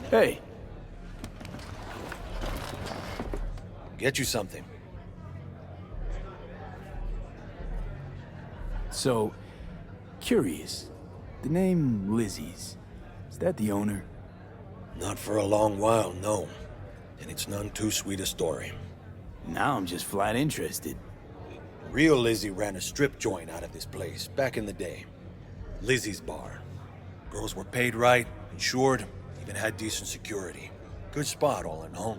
Hey. Get you something. So, curious. The name Lizzie's. Is that the owner? Not for a long while, no. And it's none too sweet a story. Now I'm just flat interested. Real Lizzie ran a strip joint out of this place back in the day. Lizzie's Bar. Girls were paid right, insured, even had decent security. Good spot, all in all.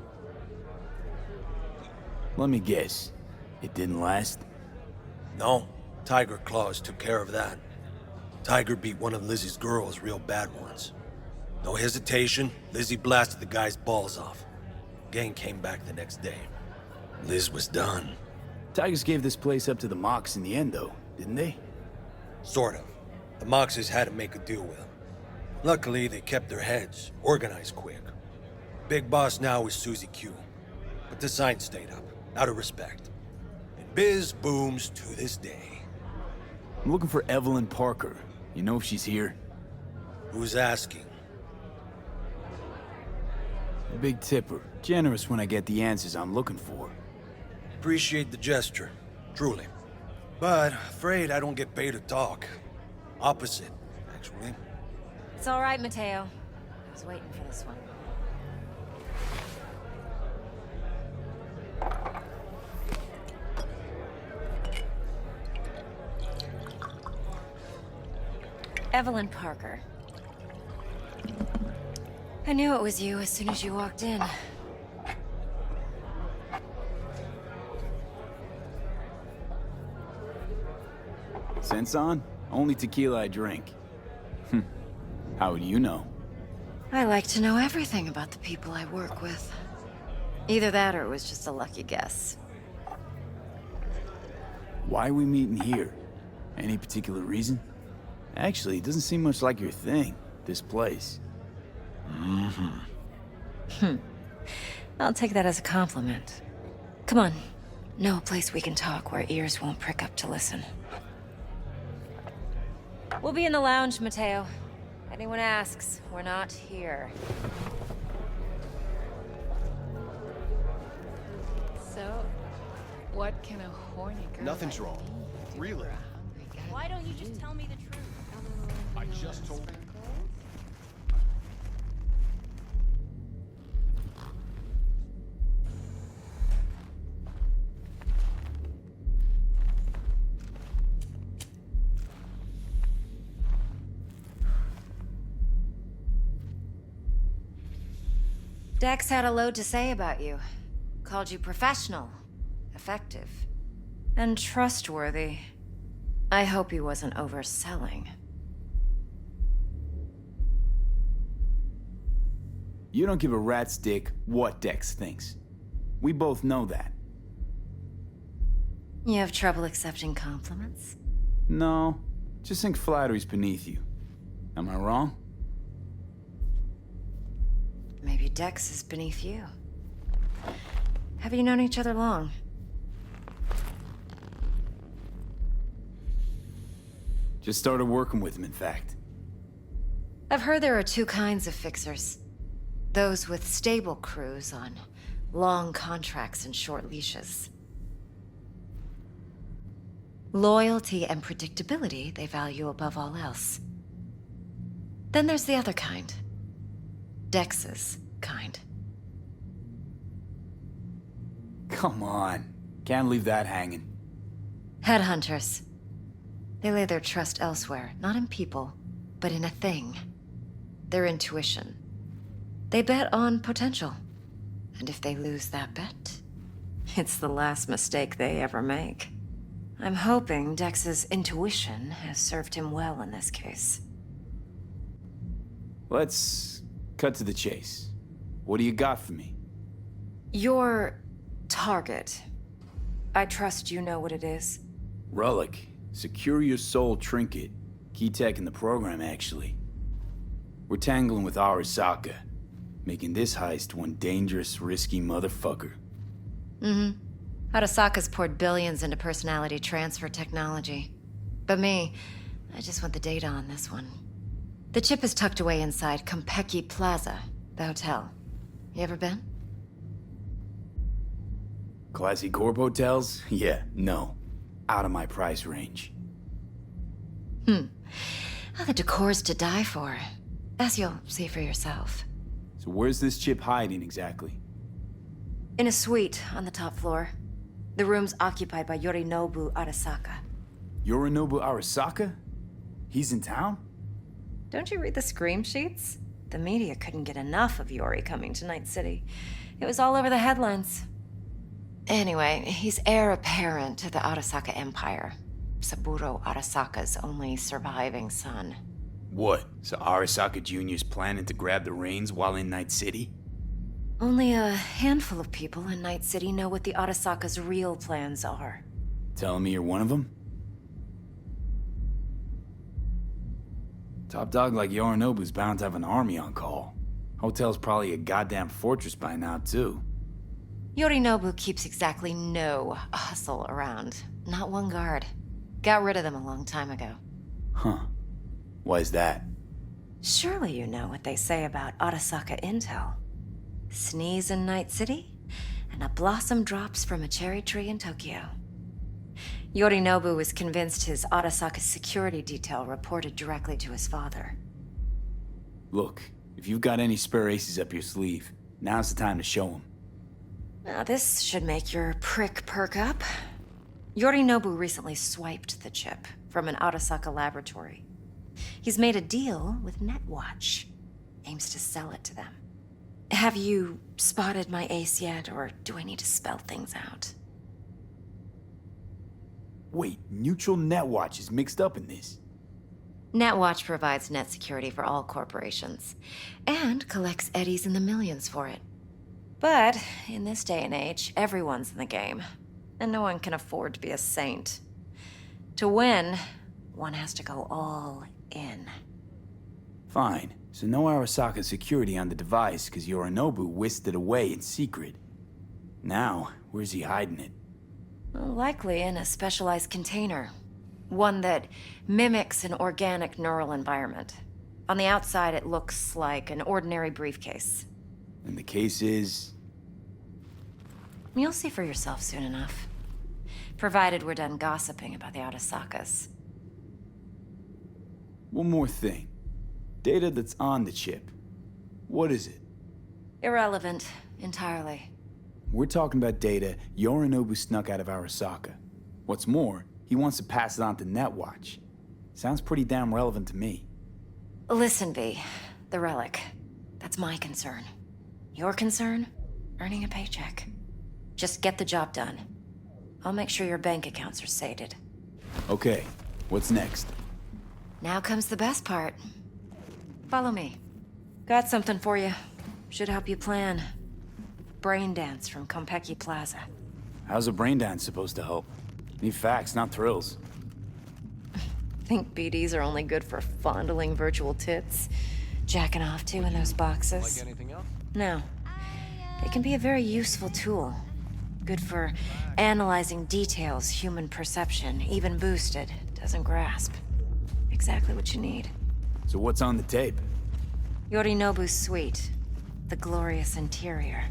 Let me guess. It didn't last? No, Tiger Claws took care of that. Tiger beat one of Lizzie's girls real bad once. No hesitation, Lizzie blasted the guy's balls off. Gang came back the next day. Liz was done. Tigers gave this place up to the Mox in the end, though, didn't they? Sort of. The Moxes had to make a deal with them. Luckily, they kept their heads, organized quick. Big boss now is Susie Q. But the sign stayed up, out of respect. And biz booms to this day. I'm looking for Evelyn Parker. You know if she's here? Who's asking? A big tipper. Generous when I get the answers I'm looking for. Appreciate the gesture, truly. But afraid I don't get paid to talk. Opposite, actually. It's all right, Mateo. I was waiting for this one. Evelyn Parker. I knew it was you as soon as you walked in. Sense on? Only tequila I drink. How would you know? I like to know everything about the people I work with. Either that or it was just a lucky guess. Why are we meeting here? Any particular reason? Actually, it doesn't seem much like your thing, this place. I'll take that as a compliment. Come on. Know a place we can talk where ears won't prick up to listen. We'll be in the lounge, Mateo. Anyone asks, we're not here. So, what can a horny girl Nothing's like wrong. me do Really. for a hungry guy Why don't you like just tell me the truth? I just told you. Dex had a load to say about you. Called you professional, effective, and trustworthy. I hope he wasn't overselling. You don't give a rat's dick what Dex thinks. We both know that. You have trouble accepting compliments? No, just think flattery's beneath you. Am I wrong? Maybe Dex is beneath you. Have you known each other long? Just started working with him, in fact. I've heard there are two kinds of fixers. Those with stable crews on long contracts and short leashes. Loyalty and predictability they value above all else. Then there's the other kind. Dex's kind. Come on. Can't leave that hanging. Headhunters. They lay their trust elsewhere, not in people, but in a thing. Their intuition. They bet on potential. And if they lose that bet, it's the last mistake they ever make. I'm hoping Dex's intuition has served him well in this case. Let's cut to the chase. What do you got for me? Your target. I trust you know what it is. Relic. Secure your soul trinket. Key tech in the program, actually. We're tangling with Arasaka, making this heist one dangerous, risky motherfucker. Arasaka's poured billions into personality transfer technology. But me, I just want the data on this one. The chip is tucked away inside Konpeki Plaza, The hotel. You ever been? Classy corp hotels? Yeah, no. Out of my price range. Oh, the decor's to die for. As you'll see for yourself. So where's this chip hiding exactly? In a suite on the top floor. The room's occupied by Yorinobu Arasaka. Yorinobu Arasaka? He's in town? Don't you read the scream sheets? The media couldn't get enough of Yori coming to Night City. It was all over the headlines. Anyway, he's heir apparent to the Arasaka Empire. Saburo Arasaka's only surviving son. What? So Arasaka Jr.'s planning to grab the reins while in Night City? Only a handful of people in Night City know what the Arasaka's real plans are. Telling me you're one of them? Top dog like Yorinobu's bound to have an army on call. Hotel's probably a goddamn fortress by now, too. Yorinobu keeps exactly no hustle around. Not one guard. Got rid of them a long time ago. Huh. Why is that? Surely you know what they say about Arasaka intel. Sneeze in Night City, and a blossom drops from a cherry tree in Tokyo. Yorinobu was convinced his Arasaka security detail reported directly to his father. Look, if you've got any spare aces up your sleeve, now's the time to show them. Now this should make your prick perk up. Yorinobu recently swiped the chip from an Arasaka laboratory. He's made a deal with Netwatch. Aims to sell it to them. Have you spotted my ace yet, or do I need to spell things out? Wait, Neutral Netwatch is mixed up in this. Netwatch provides net security for all corporations, and collects eddies in the millions for it. But in this day and age, everyone's in the game, and no one can afford to be a saint. To win, one has to go all in. Fine, so no Arasaka security on the device because Yorinobu whisked it away in secret. Now, where's he hiding it? Well, likely in a specialized container. One that mimics an organic neural environment. On the outside, it looks like an ordinary briefcase. And the case is... You'll see for yourself soon enough. Provided we're done gossiping about the Arasakas. One more thing. Data that's on the chip. What is it? Irrelevant, entirely. We're talking about data Yorinobu snuck out of Arasaka. What's more, he wants to pass it on to Netwatch. Sounds pretty damn relevant to me. Listen, V. The relic. That's my concern. Your concern? Earning a paycheck. Just get the job done. I'll make sure your bank accounts are sated. Okay, what's next? Now comes the best part. Follow me. Got something for you. Should help you plan. Brain dance from Konpeki Plaza. How's a brain dance supposed to help? Need facts, not thrills. Think BDs are only good for fondling virtual tits? Jacking off to in those boxes? Like anything else? No. They can be a very useful tool. Good for analyzing details human perception, even boosted, doesn't grasp. Exactly what you need. So what's on the tape? Yorinobu's suite. The glorious interior.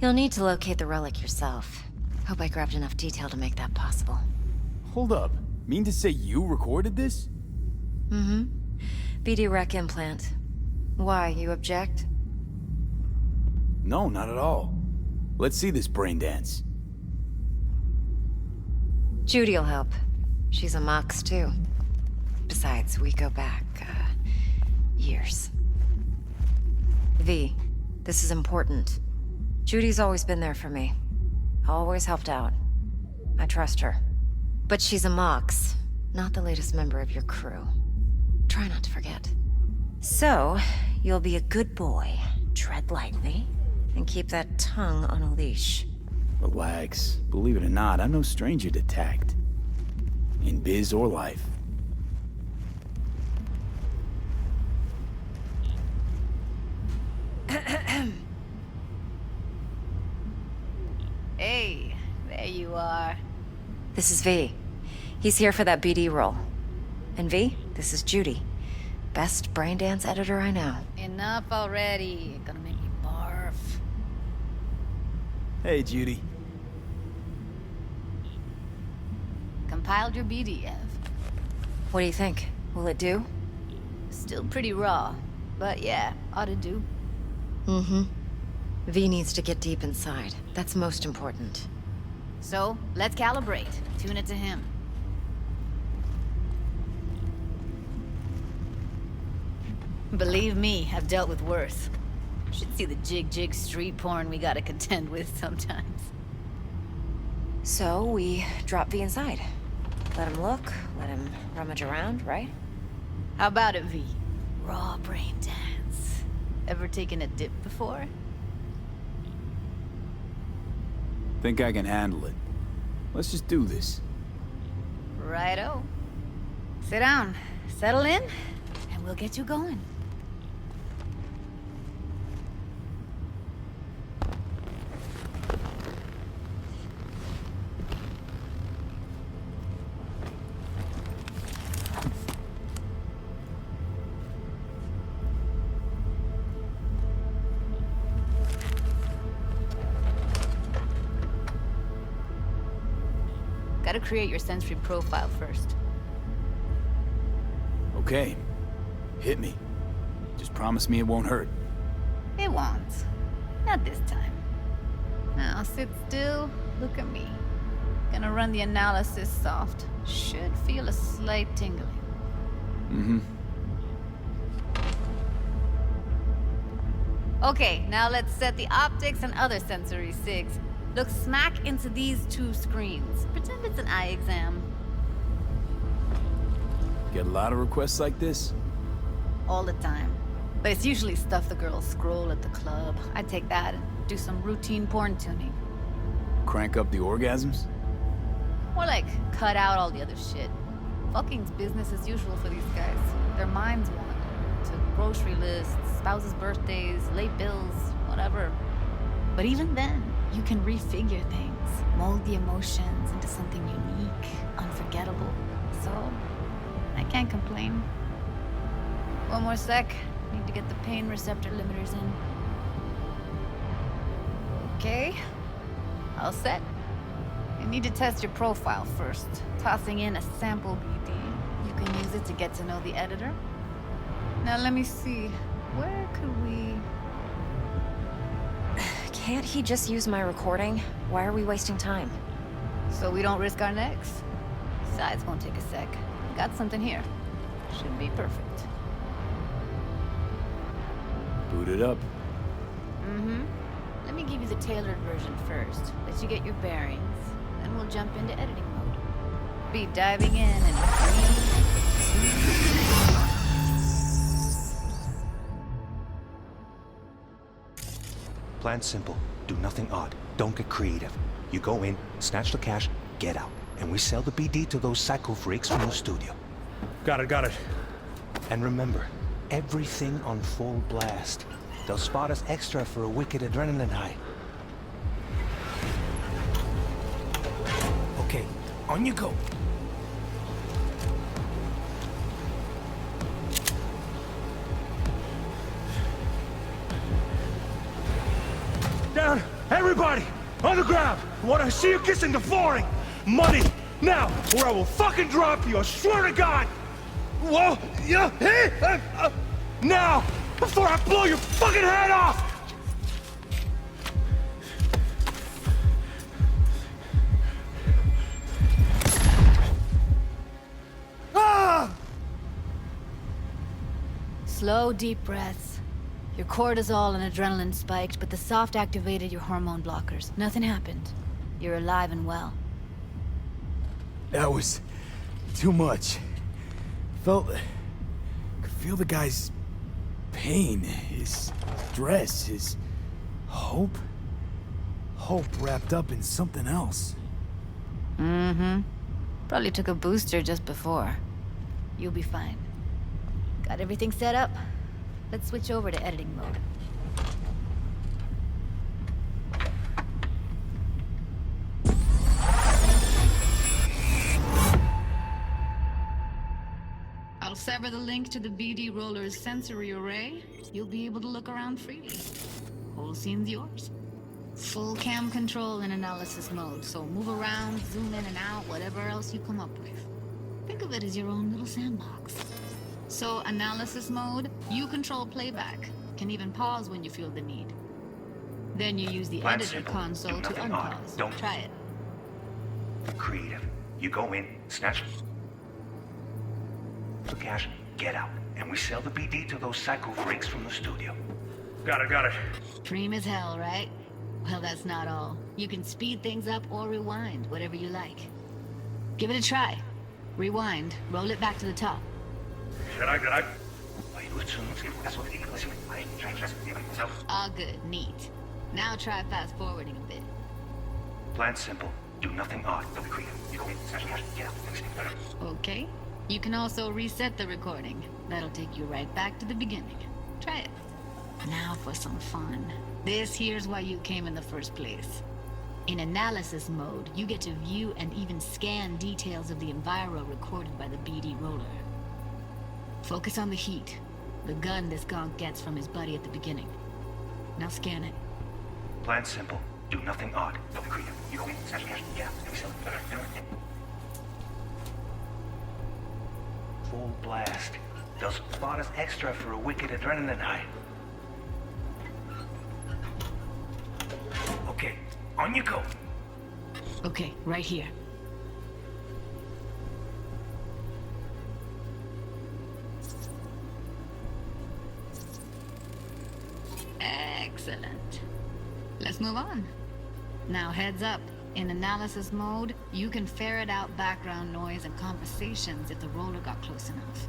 You'll need to locate the relic yourself. Hope I grabbed enough detail to make that possible. Hold up. Mean to say you recorded this? Mm-hmm. BD rec implant. Why, you object? No, not at all. Let's see this brain dance. Judy'll help. She's a Mox, too. Besides, we go back, years. V, this is important. Judy's always been there for me. Always helped out. I trust her. But she's a Mox, not the latest member of your crew. Try not to forget. So, you'll be a good boy, tread lightly, and keep that tongue on a leash. Relax. Believe it or not, I'm no stranger to tact. In biz or life. Hey, there you are. This is V. He's here for that BD role. And V, this is Judy. Best brain dance editor I know. Enough already. Gonna make me barf. Hey, Judy. Compiled your BDF. What do you think? Will it do? Still pretty raw. But yeah, ought to do. Mm-hmm. V needs to get deep inside. That's most important. So, let's calibrate. Tune it to him. Believe me, I've dealt with worse. Should see the jig street porn we gotta contend with sometimes. So, we drop V inside. Let him look, let him rummage around, right? How about it, V? Raw brain dance. Ever taken a dip before? Think I can handle it. Let's just do this. Righto. Sit down, settle in, and we'll get you going. Gotta create your sensory profile first. Okay. Hit me. Just promise me it won't hurt. It won't. Not this time. Now sit still, look at me. Gonna run the analysis soft. Should feel a slight tingling. Mm-hmm. Okay, now let's set the optics and other sensory sigs. Look smack into these two screens. Pretend it's an eye exam. Get a lot of requests like this? All the time. But it's usually stuff the girls scroll at the club. I take that and do some routine porn tuning. Crank up the orgasms? More like cut out all the other shit. Fucking's business as usual for these guys. Their minds wander to grocery lists, spouses' birthdays, late bills, whatever. But even then, you can refigure things, mold the emotions into something unique, unforgettable. So, I can't complain. One more sec. Need to get the pain receptor limiters in. Okay. All set. You need to test your profile first. Tossing in a sample BD. You can use it to get to know the editor. Now let me see. Where could we... Can't he just use my recording? Why are we wasting time? So we don't risk our necks? Besides, won't take a sec. Got something here. Should be perfect. Boot it up. Mm-hmm. Let me give you the tailored version first. Let you get your bearings. Then we'll jump into editing mode. Be diving in and... Plan simple. Do nothing odd. Don't get creative. You go in, snatch the cash, get out. And we sell the BD to those psycho freaks from the studio. Got it. And remember, everything on full blast. They'll spot us extra for a wicked adrenaline high. Okay, on you go. Down! Everybody! On the ground! I want to see you kissing the flooring! Money! Now! Or I will fucking drop you! I swear to God! Whoa! Yeah! Hey! Now! Before I blow your fucking head off! Ah! Slow, deep breaths. Your cortisol and adrenaline spiked, but the soft activated your hormone blockers. Nothing happened. You're alive and well. That was too much. Could feel the guy's pain, his stress, his hope. Hope wrapped up in something else. Mm-hmm. Probably took a booster just before. You'll be fine. Got everything set up? Let's switch over to editing mode. I'll sever the link to the BD roller's sensory array, you'll be able to look around freely. Whole scene's yours. Full cam control in analysis mode, so move around, zoom in and out, whatever else you come up with. Think of it as your own little sandbox. So, analysis mode, you control playback. Can even pause when you feel the need. Then you use the Plan editor simple. console Do to nothing odd. unpause. Don't- Try it. Creative. You go in, snatch the cash, get out, and we sell the BD to those psycho freaks from the studio. Got it. Preem as hell, right? Well, that's not all. You can speed things up or rewind, whatever you like. Give it a try. Rewind, roll it back to the top. All good, neat. Now try fast forwarding a bit. Plan simple. Do nothing odd. Don't be creative. You go in, snatch the cash, get out, and we sell the Okay. You can also reset the recording. That'll take you right back to the beginning. Try it. Now for some fun. This here's why you came in the first place. In analysis mode, you get to view and even scan details of the enviro recorded by the BD roller. Focus on the heat, the gun this gonk gets from his buddy at the beginning. Now scan it. Plan simple. Do nothing odd. Don't be creative. You go in, snatch the cash, get out, and we sell the full blast. Does bought us extra for a wicked adrenaline high. Okay, on you go. Okay, right here. Excellent. Let's move on. Now heads up. In analysis mode, you can ferret out background noise and conversations if the roller got close enough.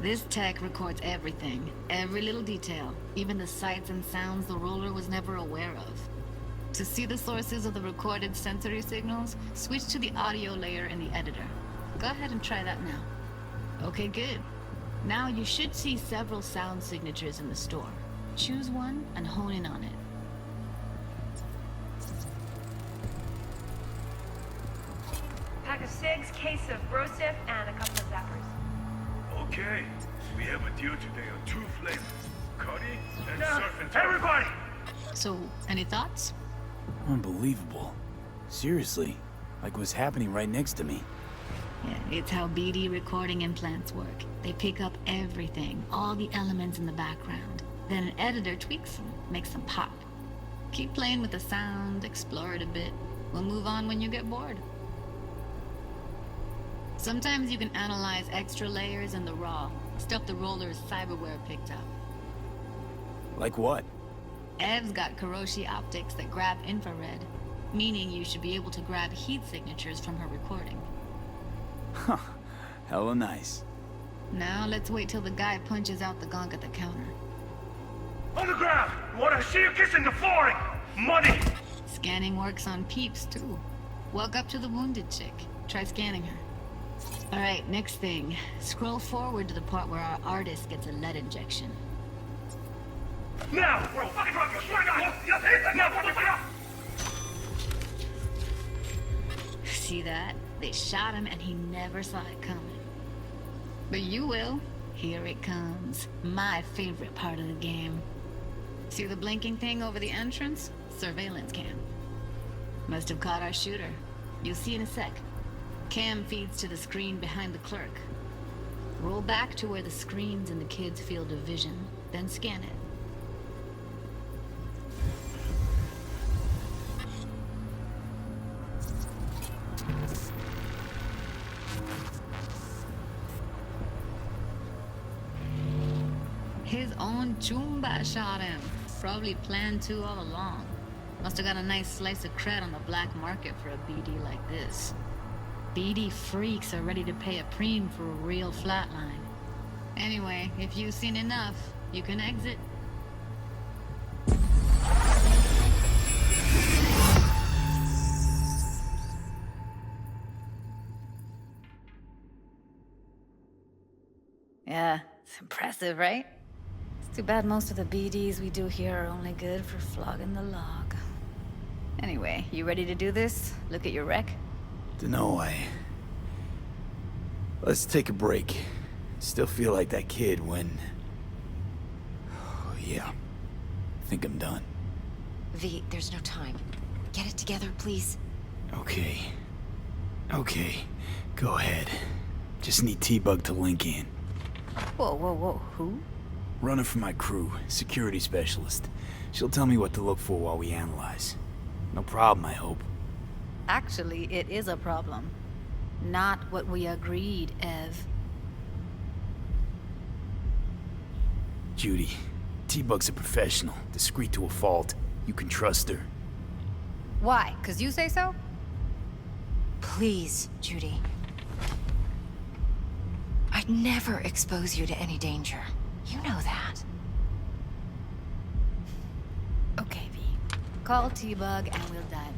This tech records everything, every little detail, even the sights and sounds the roller was never aware of. To see the sources of the recorded sensory signals, switch to the audio layer in the editor. Go ahead and try that now. Okay, good. Now you should see several sound signatures in the store. Choose one and hone in on it. Pack of cigs, case of brosif, and a couple of zappers. Okay, we have a deal today on 2 flavors. Cuddy and surf and Everybody! So, any thoughts? Unbelievable. Seriously, like what's happening right next to me. Yeah, it's how BD recording implants work. They pick up everything, all the elements in the background. Then an editor tweaks them, makes them pop. Keep playing with the sound, explore it a bit. We'll move on when you get bored. Sometimes you can analyze extra layers in the raw, stuff the roller's cyberware picked up. Like what? Ev's got Kiroshi optics that grab infrared, meaning you should be able to grab heat signatures from her recording. Huh. Hella nice. Now let's wait till the guy punches out the gonk at the counter. On the ground! Want to see you kissing the flooring! Money! Scanning works on peeps, too. Walk up to the wounded chick. Try scanning her. Alright, next thing. Scroll forward to the part where our artist gets a lead injection. Now! Bro, fucking drop you! Swear to God! Yes, hit that now! See that? They shot him and he never saw it coming. But you will. Here it comes. My favorite part of the game. See the blinking thing over the entrance? Surveillance cam. Must have caught our shooter. You'll see in a sec. Cam feeds to the screen behind the clerk. Roll back to where the screen's in the kid's field of vision, then scan it. His own Chumba shot him. Probably planned to all along. Must have got a nice slice of cred on the black market for a BD like this. BD freaks are ready to pay a preem for a real flatline. Anyway, if you've seen enough, you can exit. Yeah, it's impressive, right? It's too bad most of the BDs we do here are only good for flogging the log. Anyway, you ready to do this? Look at your rec? Dunno, Let's take a break. Still feel like that kid when... Oh, yeah. I think I'm done. V, there's no time. Get it together, please. Okay. Okay. Go ahead. Just need T-Bug to link in. Whoa. Who? Runner for my crew, security specialist. She'll tell me what to look for while we analyze. No problem, I hope. Actually, it is a problem. Not what we agreed, Ev. Judy, T-Bug's a professional, discreet to a fault. You can trust her. Why? 'Cause you say so? Please, Judy. I'd never expose you to any danger. You know that. Okay, V. Call T-Bug and we'll dive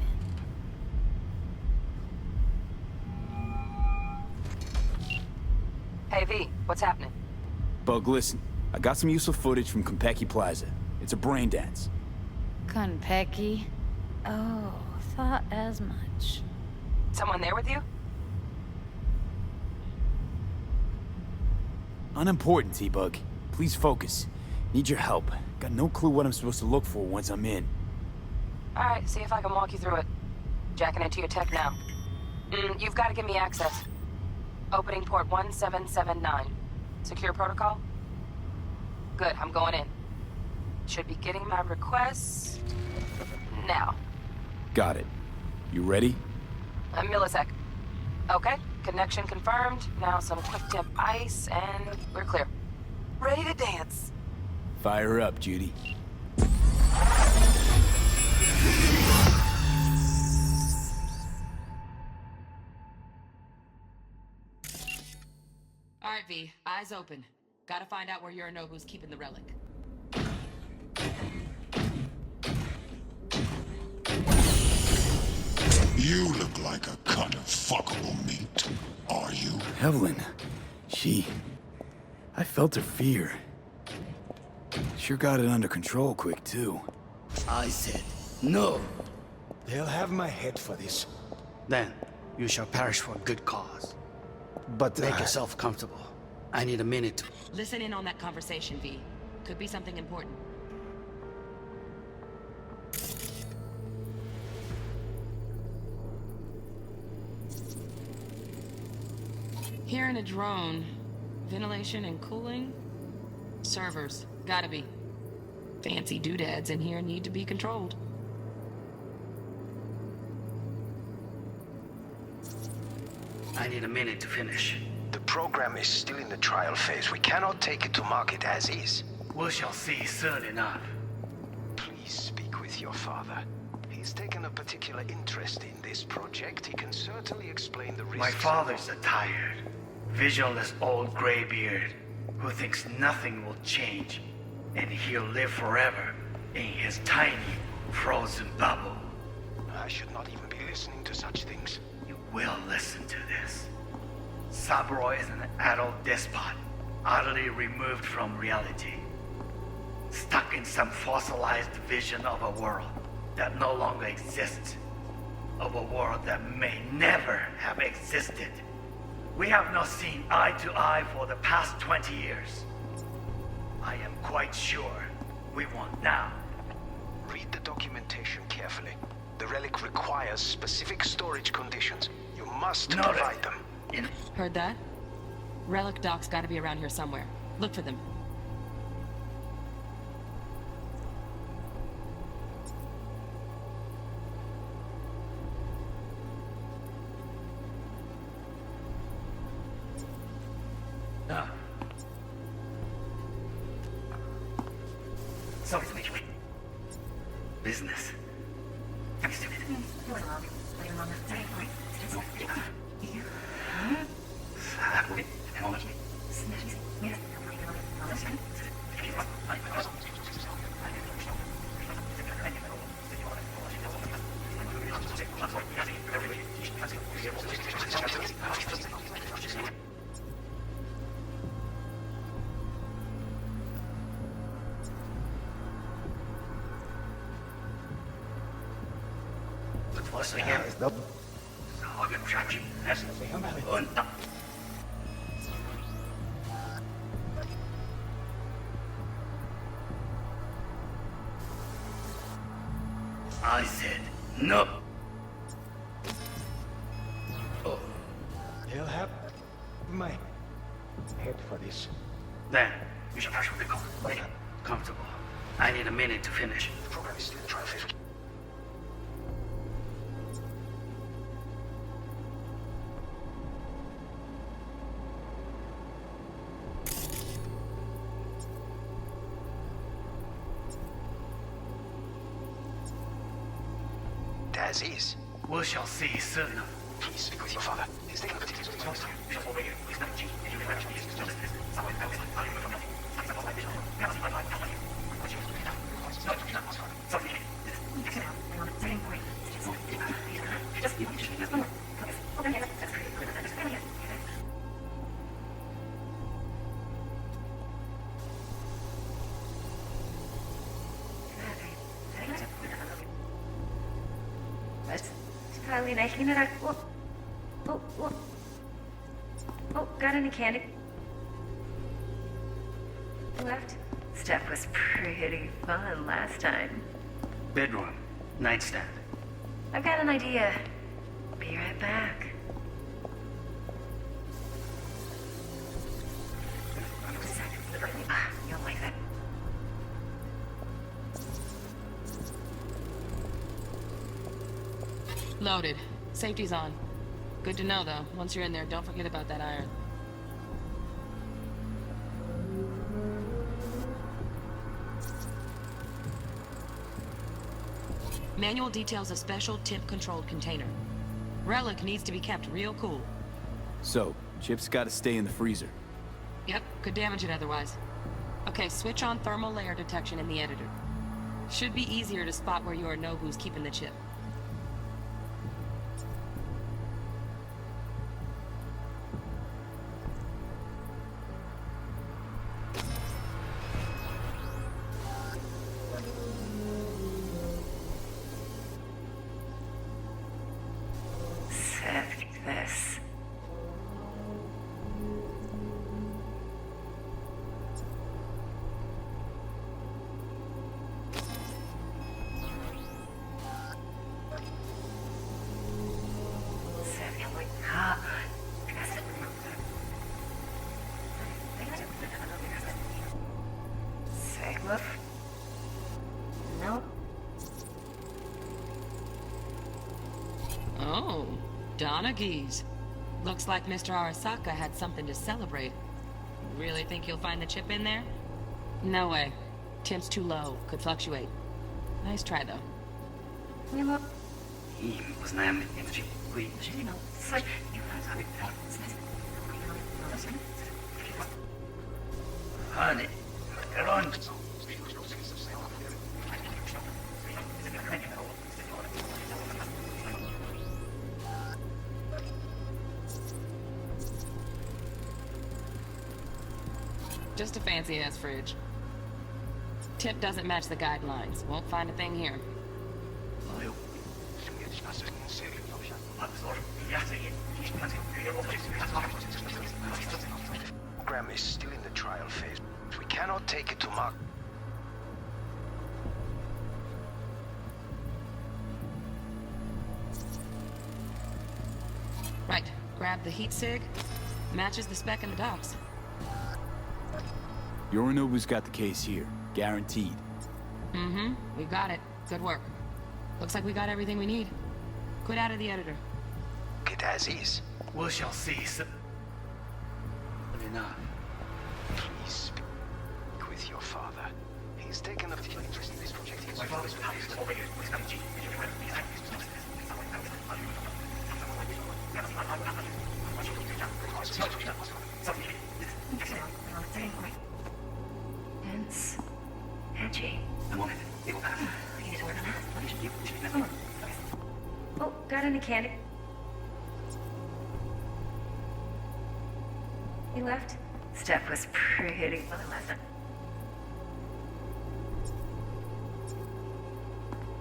in. Hey, V, what's happening? Bug, listen. I got some useful footage from Konpeki Plaza. It's a brain dance. Konpeki? Oh, thought as much. Someone there with you? Unimportant, T-Bug. Please focus. Need your help. Got no clue what I'm supposed to look for once I'm in. Alright, see if I can walk you through it. Jacking into your tech now. You've got to give me access. Opening port 1779. Secure protocol? Good, I'm going in. Should be getting my requests... now. Got it. You ready? A millisec. Okay, connection confirmed. Now some quick tip ice, and we're clear. Ready to dance. Fire up, Judy. All right, V. Eyes open. Gotta find out where Yorinobu's keeping the relic. You look like a cut of fuckable meat. Are you? Evelyn. I felt her fear. Sure got it under control quick, too. I said, no. They'll have my head for this. Then you shall perish for a good cause. But Make yourself comfortable. I need a minute to... Listen in on that conversation, V. Could be something important. Hearing a drone. Ventilation and cooling? Servers. Gotta be. Fancy doodads in here need to be controlled. I need a minute to finish. The program is still in the trial phase. We cannot take it to market as is. We shall see soon enough. Please speak with your father. He's taken a particular interest in this project. He can certainly explain the risks. My father's a tired, visionless old graybeard who thinks nothing will change, and he'll live forever in his tiny, frozen bubble. I should not even be listening to such things. You will listen to this. Saburo is an adult despot, utterly removed from reality. Stuck in some fossilized vision of a world that no longer exists. Of a world that may never have existed. We have not seen eye to eye for the past 20 years. I am quite sure we won't now. Read the documentation carefully. The relic requires specific storage conditions. You must provide them. Heard that? Relic docs gotta be around here somewhere. Look for them. No. Sorry to make you wait. Business. I said no. They'll have my head for this. Then, you should rush with the call. Comfortable. I need a minute to finish. The program is still in trial phase. Aziz. We shall see soon. Please speak with your father. He's taking a particular Oh, got any candy? Left? Stuff was pretty fun last time. Bedroom. Nightstand. I've got an idea. Be right back. You'll like that. Loaded. Safety's on. Good to know, though. Once you're in there, don't forget about that iron. Manual details a special temp-controlled container. Relic needs to be kept real cool. So, Chip's gotta stay in the freezer. Yep, could damage it otherwise. Okay, switch on thermal layer detection in the editor. Should be easier to spot where Yorinobu's keeping the chip. This. Sigma? Nope. Oh, Donaghys. Looks like Mr. Arasaka had something to celebrate. Really think you'll find the chip in there? No way. Temp's too low. Could fluctuate. Nice try, though. Honey, get on. Just a fancy-ass fridge. Tip doesn't match the guidelines. Won't find a thing here. The program is still in the trial phase. We cannot take it to Mark. Right. Grab the heat sig. Matches the spec in the docs. Yorinobu's got the case here. Guaranteed. Mm-hmm. We got it. Good work. Looks like we got everything we need. Quit out of the editor. Get as is. We shall see soon. Enough. Please speak with your father. He's taken a particular interest in this project. My father's Hence. Edgy. Oh, got any candy? You left? Stuff was pretty fun last night.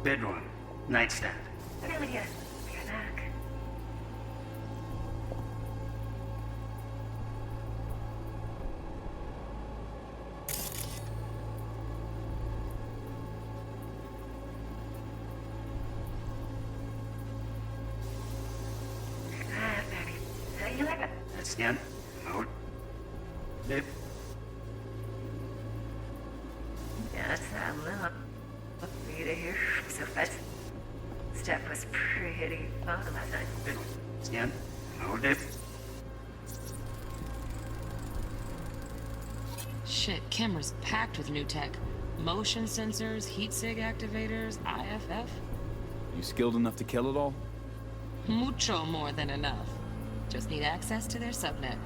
Bedroom. Nightstand. I got an idea. Be right back. Scan. Mode. Lip. That's a little bit here. So fast. Step was pretty fun last night. Lip. Scan. Mode. Lip. Shit, camera's packed with new tech. Motion sensors, heat sig activators, IFF. You skilled enough to kill it all? Mucho more than enough. Just need access to their subnet.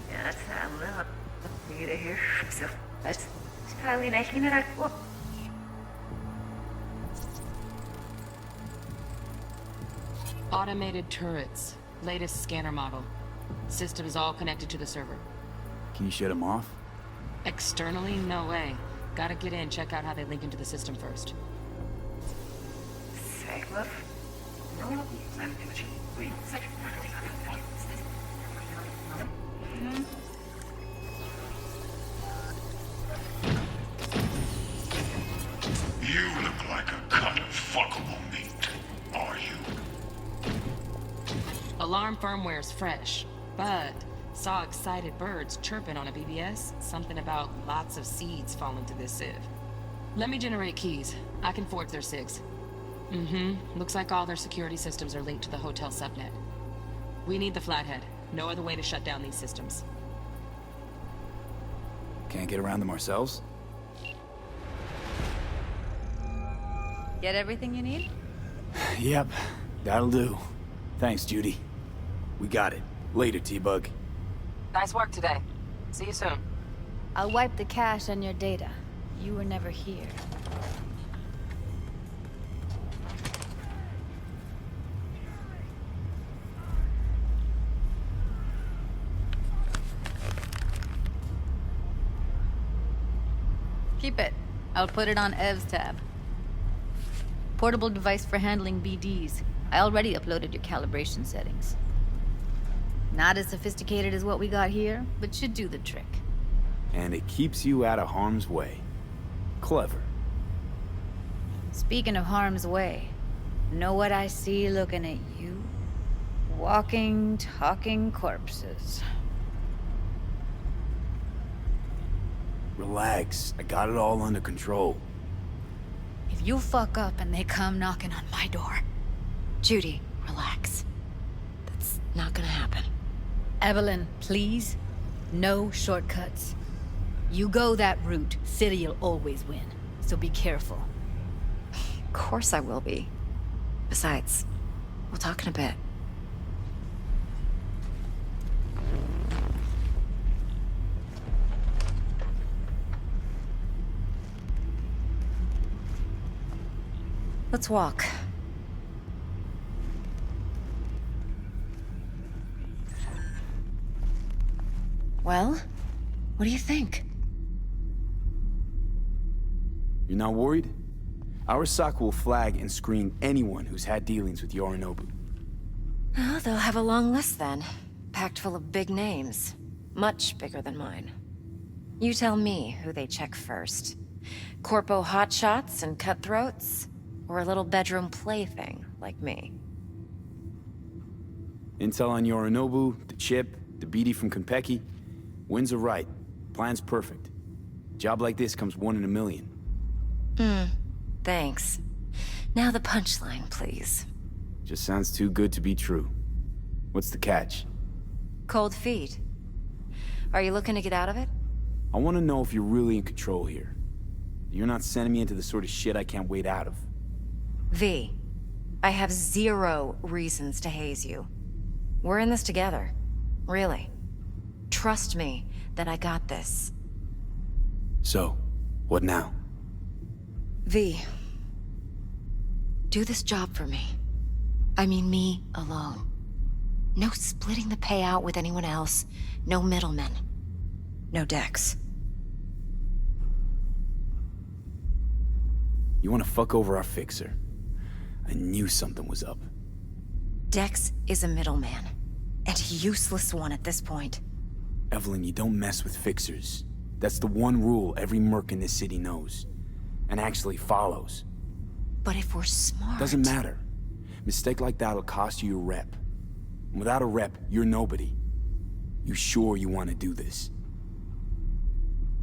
That's a little bit here. So fast. Probably nice. Automated turrets. Latest scanner model. Systems all connected to the server. Can you shut them off? Externally, no way. Gotta get in, check out how they link into the system first. Cyberpunk? You look like a cut of fuckable meat, are you? Alarm firmware's fresh, but saw excited birds chirping on a BBS. Something about lots of seeds falling to this sieve. Let me generate keys. I can forge their SIGs. Looks like all their security systems are linked to the hotel subnet. We need the flathead. No other way to shut down these systems. Can't get around them ourselves? Get everything you need? Yep, that'll do. Thanks, Judy. We got it. Later, T-Bug. Nice work today. See you soon. I'll wipe the cache on your data. You were never here. Keep it. I'll put it on Ev's tab. Portable device for handling BDs. I already uploaded your calibration settings. Not as sophisticated as what we got here, but should do the trick. And it keeps you out of harm's way. Clever. Speaking of harm's way, know what I see looking at you? Walking, talking corpses. Relax. I got it all under control. If you fuck up and they come knocking on my door... Judy, relax. That's not gonna happen. Evelyn, please. No shortcuts. You go that route, City'll always win. So be careful. Of course I will be. Besides, we'll talk in a bit. Let's walk. Well, what do you think? You're not worried? Arasaka will flag and screen anyone who's had dealings with Yorinobu. Oh, they'll have a long list then. Packed full of big names. Much bigger than mine. You tell me who they check first. Corpo hotshots and cutthroats? Or a little bedroom plaything like me? Intel on Yorinobu, the chip, the BD from Konpeki. Winds are right. Plan's perfect. Job like this comes 1 in a million. Thanks. Now the punchline, please. Just sounds too good to be true. What's the catch? Cold feet. Are you looking to get out of it? I want to know if you're really in control here. You're not sending me into the sort of shit I can't wait out of. V, I have 0 reasons to haze you. We're in this together. Really. Trust me that I got this. So, what now? V, do this job for me. I mean me alone. No splitting the payout with anyone else. No middlemen. No Dex. You want to fuck over our fixer? I knew something was up. Dex is a middleman. And a useless one at this point. Evelyn, you don't mess with fixers. That's the one rule every merc in this city knows. And actually follows. But if we're smart... Doesn't matter. Mistake like that'll cost you your rep. And without a rep, you're nobody. You sure you want to do this?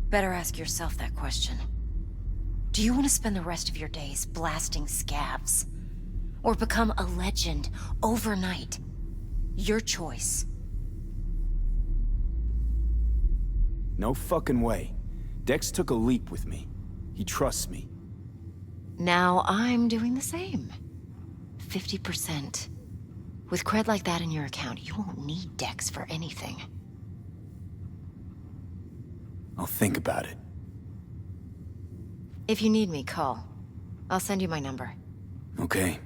Better ask yourself that question. Do you want to spend the rest of your days blasting scabs? Or become a legend overnight? Your choice. No fucking way. Dex took a leap with me. He trusts me. Now I'm doing the same. 50%. With cred like that in your account, you won't need Dex for anything. I'll think about it. If you need me, call. I'll send you my number. Okay.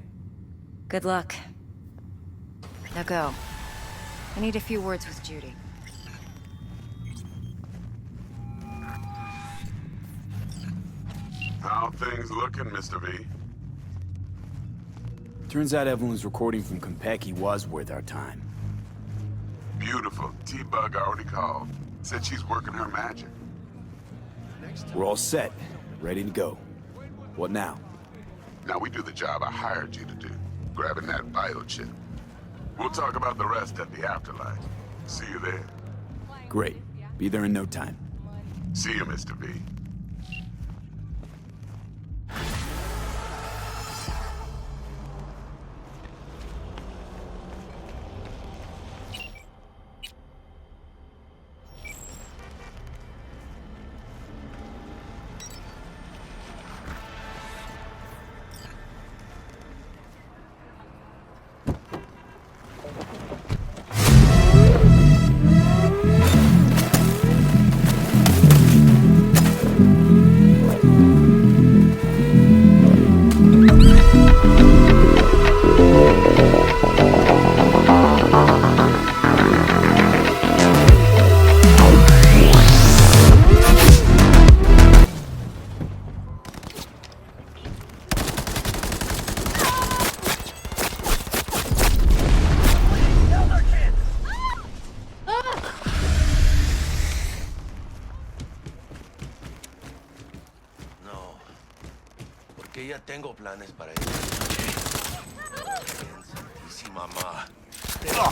Good luck. Now go. I need a few words with Judy. How things looking, Mr. V? Turns out Evelyn's recording from Konpeki was worth our time. Beautiful. T-Bug already called. Said she's working her magic. We're all set. Ready to go. What now? Now we do the job I hired you to do. Grabbing that biochip. We'll talk about the rest at the afterlife. See you there. Great. Be there in no time. See you, Mr. V. Que ya tengo planes para ella. Sí, mamá. Te lo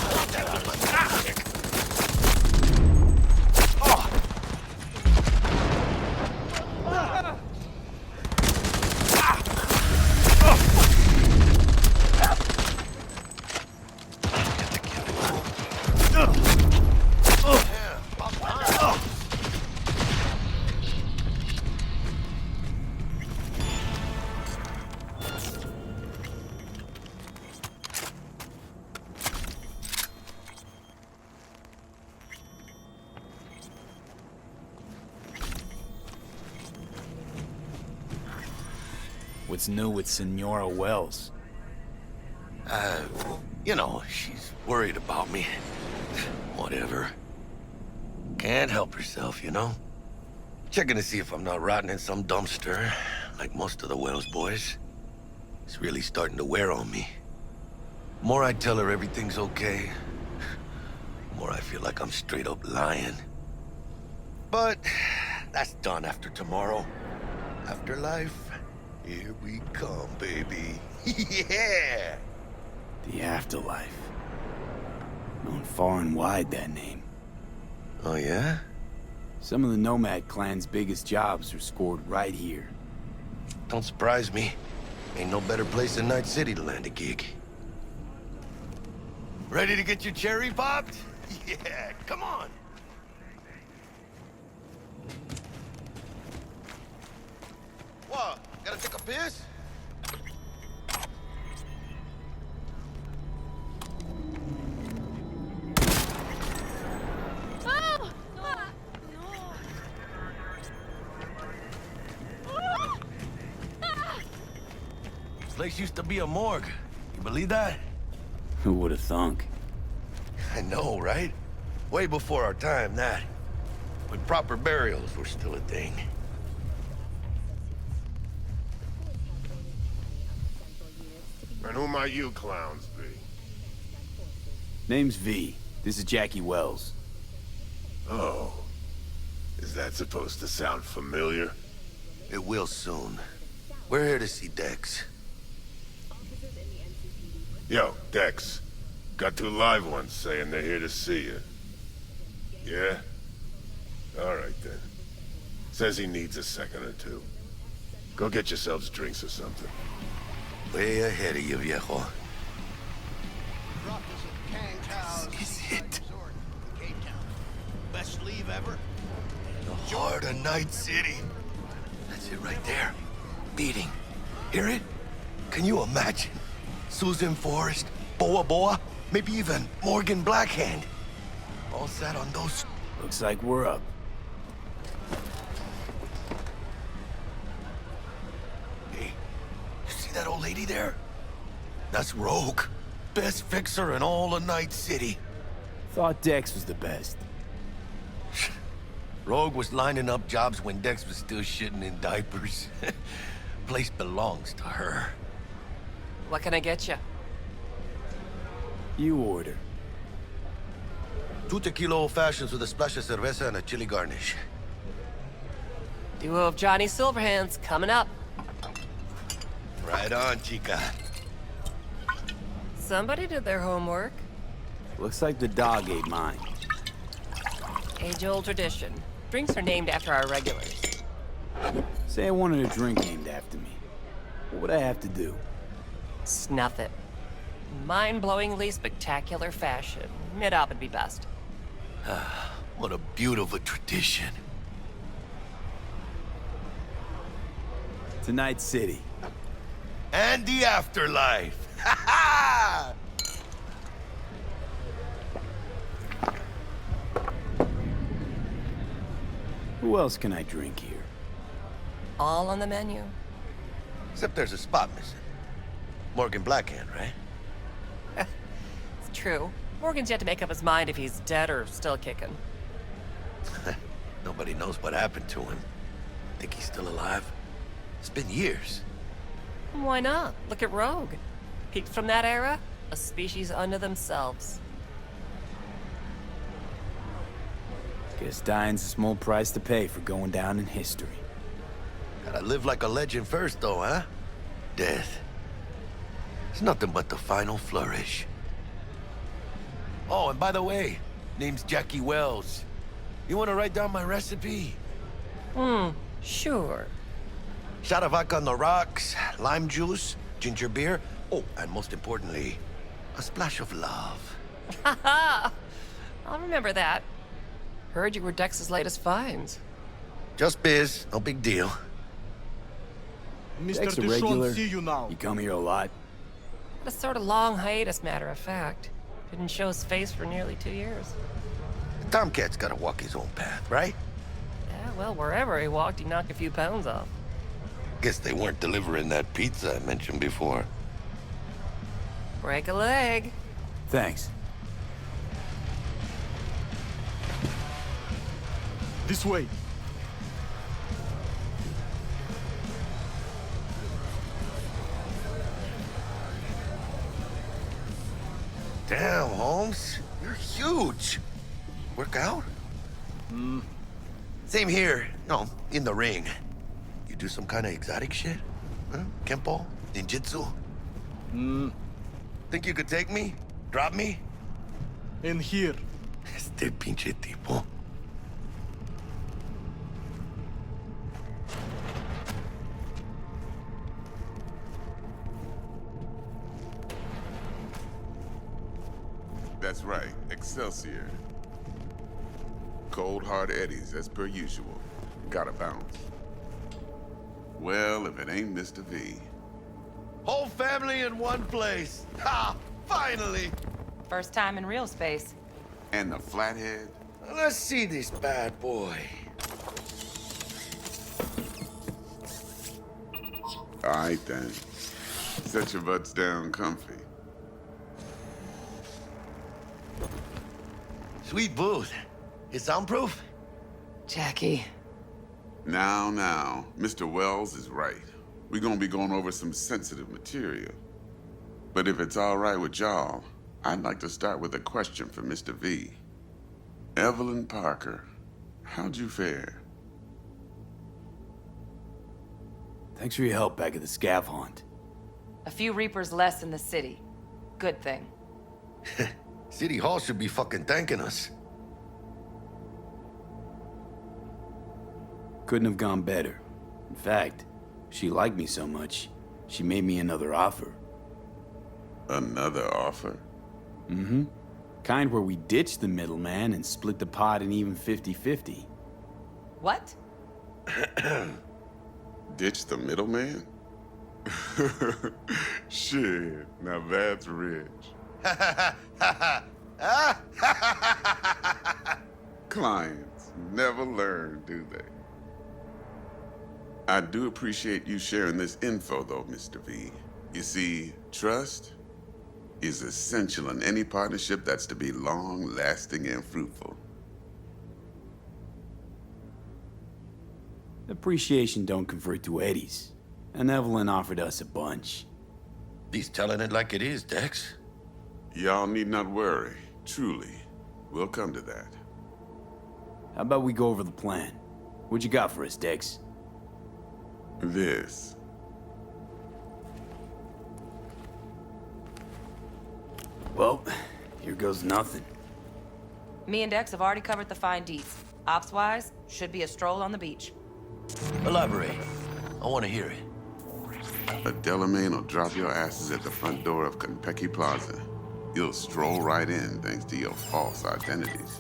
What's new with Senora Wells? You know, she's worried about me. Whatever. Can't help herself, you know? Checking to see if I'm not rotting in some dumpster, like most of the Wells boys. It's really starting to wear on me. The more I tell her everything's okay, the more I feel like I'm straight up lying. But that's done after tomorrow. Afterlife, here we come, baby. Yeah! The afterlife. Known far and wide, that name. Oh, yeah? Some of the Nomad clan's biggest jobs are scored right here. Don't surprise me. Ain't no better place than Night City to land a gig. Ready to get your cherry popped? Yeah, come on. What? Gotta take a piss? This place used to be a morgue. You believe that? Who would have thunk? I know, right? Way before our time, that. When proper burials were still a thing. And who might you clowns be? Name's V. This is Jackie Wells. Oh. Is that supposed to sound familiar? It will soon. We're here to see Dex. Yo, Dex. Got 2 live ones saying they're here to see you. Yeah? Alright then. Says he needs a second or two. Go get yourselves drinks or something. Way ahead of you, viejo. This is it. Best leave ever. The heart of Night City. That's it right there. Beating. Hear it? Can you imagine? Susan Forrest, Boa Boa, maybe even Morgan Blackhand. All sat on those... Looks like we're up. Hey, you see that old lady there? That's Rogue. Best fixer in all of Night City. Thought Dex was the best. Rogue was lining up jobs when Dex was still shitting in diapers. Place belongs to her. What can I get you? You order. 2 tequila old fashions with a splash of cerveza and a chili garnish. Duo of Johnny Silverhands coming up. Right on, chica. Somebody did their homework. Looks like the dog ate mine. Age-old tradition. Drinks are named after our regulars. Say I wanted a drink named after me. What would I have to do? Snuff it. Mind-blowingly spectacular fashion. Mid-op would be best. What a beautiful tradition. To Night City. And the afterlife. Ha ha! Who else can I drink here? All on the menu. Except there's a spot missing. Morgan Blackhand, right? It's true. Morgan's yet to make up his mind if he's dead or still kicking. Nobody knows what happened to him. Think he's still alive? It's been years. Why not? Look at Rogue. Peaks from that era, a species unto themselves. Guess dying's a small price to pay for going down in history. Gotta live like a legend first, though, huh? Death. It's nothing but the final flourish. Oh, and by the way, name's Jackie Wells. You wanna write down my recipe? Sure. Shot of vodka on the rocks, lime juice, ginger beer. Oh, and most importantly, a splash of love. Haha! I'll remember that. Heard you were Dex's latest finds. Just biz, no big deal. Dex a regular. You come here a lot? Had a sort of long hiatus, matter of fact. Didn't show his face for nearly 2 years. Tomcat's gotta walk his own path, right? Yeah, well, wherever he walked, he knocked a few pounds off. Guess they weren't delivering that pizza I mentioned before. Break a leg. Thanks. This way. Damn, Holmes. You're huge. Work out? Same here. No, in the ring. You do some kind of exotic shit? Huh? Kempo? Ninjutsu? Think you could take me? Drop me? In here. Este pinche tipo. That's right, Excelsior. Cold hard eddies, as per usual. Gotta bounce. Well, if it ain't Mr. V. Whole family in one place. Ha! Finally! First time in real space. And the flathead? Let's see this bad boy. All right, then. Set your butts down comfy. Sweet booth. It's soundproof? Jackie. Now, Mr. Wells is right. We're gonna be going over some sensitive material. But if it's all right with y'all, I'd like to start with a question for Mr. V. Evelyn Parker, How'd you fare? Thanks for your help back at the scav haunt. A few Reapers less in the city. Good thing. City Hall should be fucking thanking us. Couldn't have gone better. In fact, she liked me so much, she made me another offer. Another offer? Mm-hmm. Kind where we ditch the middleman and split the pot in even 50-50. What? Ditch the middleman? Shit, now that's rich. Clients never learn, do they? I do appreciate you sharing this info, though, Mr. V. You see, trust is essential in any partnership that's to be long-lasting and fruitful. Appreciation don't convert to eddies, and Evelyn offered us a bunch. He's telling it like it is, Dex. Y'all need not worry. Truly, we'll come to that. How about we go over the plan? What you got for us, Dex? This. Well, here goes nothing. Me and Dex have already covered the fine deeds. Ops-wise, should be a stroll on the beach. Elaborate. I want to hear it. A Delamain will drop your asses at the front door of Konpeki Plaza. You'll stroll right in thanks to your false identities.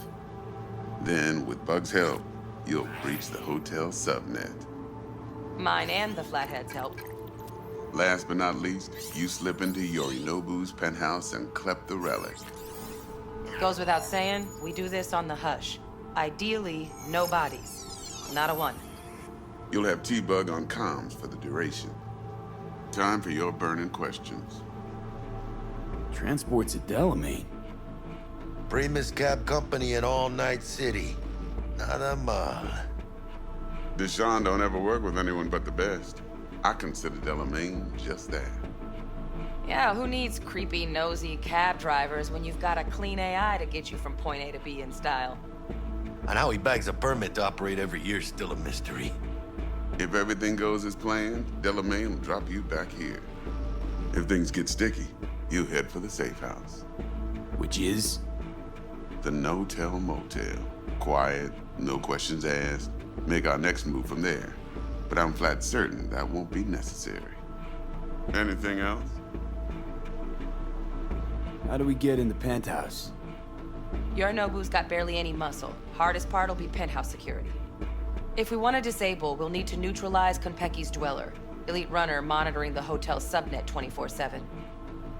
Then, with Bug's help, you'll breach the hotel subnet. Mine and the Flathead's help. Last but not least, you slip into Yorinobu's penthouse and clep the relic. Goes without saying, we do this on the hush. Ideally, no bodies. Not a one. You'll have T-Bug on comms for the duration. Time for your burning questions. Transport's a Delamain. Primus cab company in All Night City. Nada mal. Deshaun don't ever work with anyone but the best. I consider Delamain just that. Yeah, who needs creepy, nosy cab drivers when you've got a clean AI to get you from point A to B in style? And how he bags a permit to operate every year is still a mystery. If everything goes as planned, Delamain will drop you back here. If things get sticky, you head for the safe house. Which is? The no-tell motel. Quiet, no questions asked. Make our next move from there. But I'm flat certain that won't be necessary. Anything else? How do we get in the penthouse? Yorinobu's got barely any muscle. Hardest part will be penthouse security. If we want to disable, we'll need to neutralize Konpeki's dweller. Elite runner monitoring the hotel's subnet 24/7.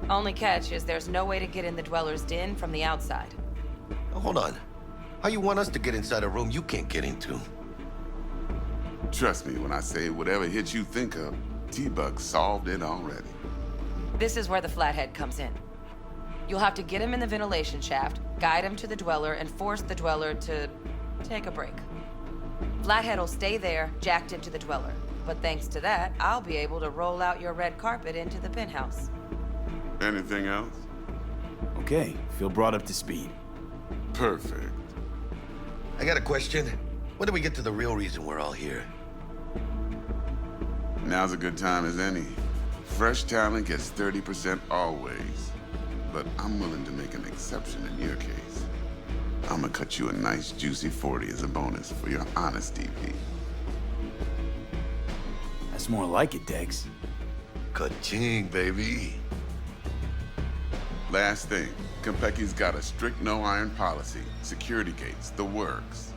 Only catch is there's no way to get in the dweller's den from the outside. Hold on. How you want us to get inside a room you can't get into? Trust me when I say whatever hit you think of, T-Bug solved it already. This is where the Flathead comes in. You'll have to get him in the ventilation shaft, guide him to the dweller, and force the dweller to take a break. Flathead will stay there, jacked into the dweller. But thanks to that, I'll be able to roll out your red carpet into the penthouse. Anything else? Okay, feel brought up to speed. Perfect. I got a question. When do we get to the real reason we're all here? Now's a good time as any. Fresh talent gets 30% always. But I'm willing to make an exception in your case. I'm gonna cut you a nice juicy 40 as a bonus for your honesty, Pete. That's more like it, Dex. Ka-ching, baby. Last thing, Konpeki's got a strict no-iron policy. Security gates, the works.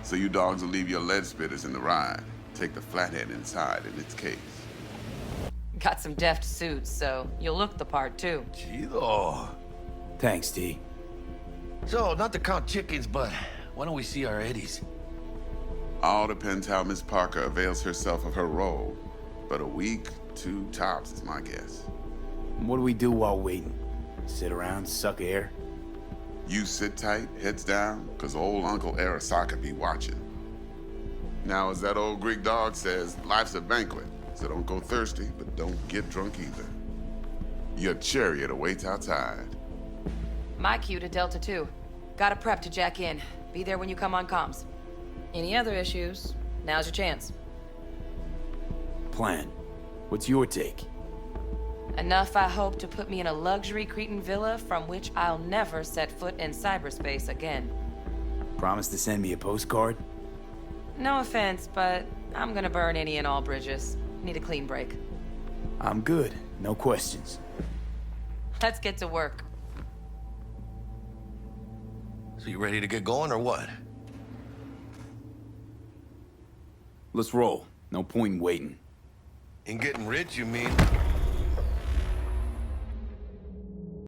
So you dogs will leave your lead spitters in the ride. Take the Flathead inside in its case. Got some deft suits, so you'll look the part too. Chido. Thanks, T. So, not to count chickens, but why don't we see our eddies? All depends how Miss Parker avails herself of her role. But a week, 2 tops is my guess. What do we do while waiting? Sit around, suck air? You sit tight, heads down, cause old Uncle Arasaka be watching. Now, as that old Greek dog says, life's a banquet, so don't go thirsty, but don't get drunk either. Your chariot awaits outside. My cue to Delta 2. Gotta prep to jack in. Be there when you come on comms. Any other issues? Now's your chance. Plan. What's your take? Enough, I hope, to put me in a luxury Cretan villa from which I'll never set foot in cyberspace again. Promise to send me a postcard? No offense, but I'm gonna burn any and all bridges. Need a clean break. I'm good. No questions. Let's get to work. So you ready to get going or what? Let's roll. No point in waiting. In getting rich, you mean?